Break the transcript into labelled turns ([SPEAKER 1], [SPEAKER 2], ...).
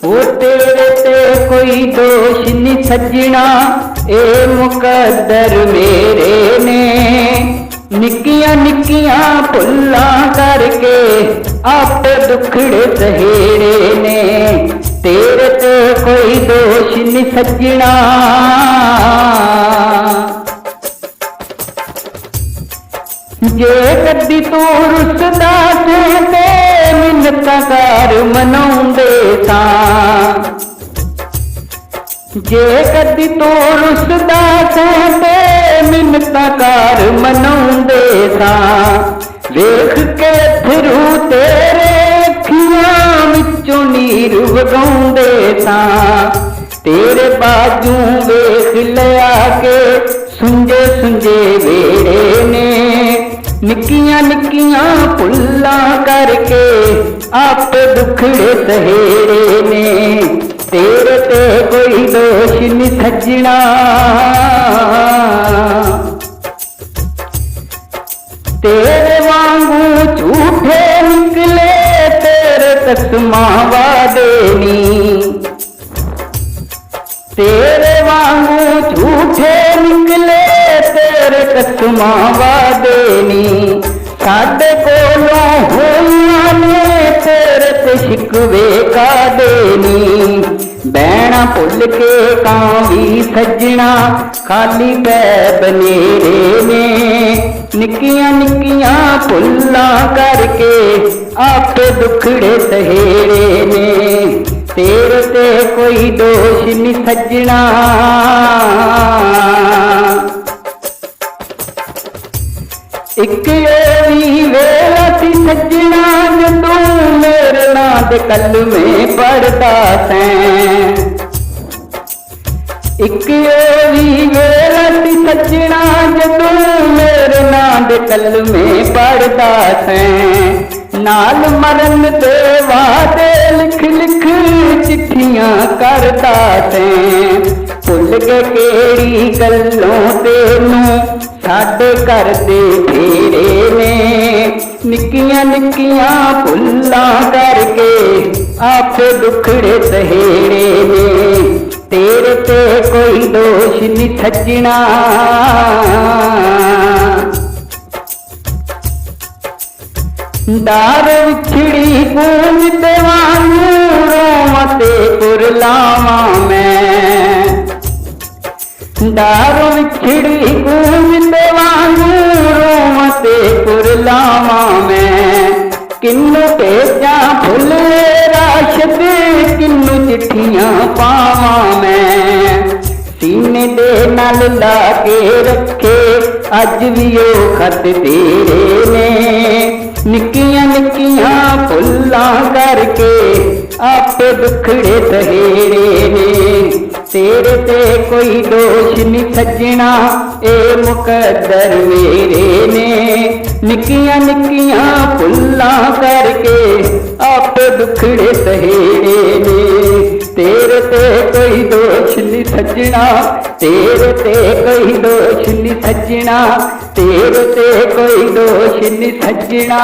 [SPEAKER 1] वो तेरे ते कोई दोष नी सजना, ए मुकद्दर मेरे ने निक्कियां निक्कियां भुल्लां करके आपे दुखड़े सहेड़े ने। तेरे ते कोई दोष नी सजना, जे कदी तू रुसदा ते मिन्नतां कर मनाउंदे सां। जे कदी तू रुसदा ते मिन्नतां कर मनाउंदे सां। वेख के अथरू तेरे अखियां विचों नीर वगाउंदे सां। तेरे बाजू वेख लिया के सुंजे सुंजे वेड़े ने निक्कियां निक्कियां भुल्लां करके आप दुखड़े सहेड़े ने। तेरे ते कोई दोष नी सजना, तेरे वांगू झूठे निकले तेरे कसमां वादे नी। तेरे वांगू झूठे निकले तेरे कसमां वादे नी। साडे कोलों होइयां ने तेरे ते शिकवे कादे नी। बैणा भुल के कां भी सजना खाली पै बनेरे ने। निक्कियां निक्कियां भुल्लां करके आपे दुखड़े सहेड़े ने। तेरे ते कोई दोष नी सजना, इक एवी वेला सी सजना जदों मेरे नां दे कलमे पढ़दा सैं। इक एवी वेला सी सजना जदों मेरे नां दे कलमे पढ़दा सैं। नाल मरन दे वादे लिख लिख चिट्ठियां करदा सैं। भुल गए केड़ी गल्लों तेनू साडे घर दे फेरे ने। निक्कियां निक्कियां भुल्लां करके आपे दुखड़े सहेड़े ने। तेरे ते कोई दोष नी सजना, डार विछड़ी गूंज ते वांगू रोवां ते कुरलावां मैं। डार विछड़ी गूंज ते वांगू रोवां ते कुरलावां मैं। किन्नू भेजा फुल राशद किन्नू चिट्ठियां पावां मैं। सीने दे नाल ला के रखे अज भी ओ खत तेरे ने। निक्कियां निक्कियां भुल्लां करके आपे दुखड़े सहेड़े ने। तेरे ते कोई दोष नी सजना, ए मुकद्दर मेरे ने। निक्कियां निक्कियां भुल्लां करके आपे दुखड़े सहेड़े ने। तेरे ते कोई दोष नी सजना, तेरे ते कोई दोष नी सजना, तेरे ते कोई दोष नी सजना।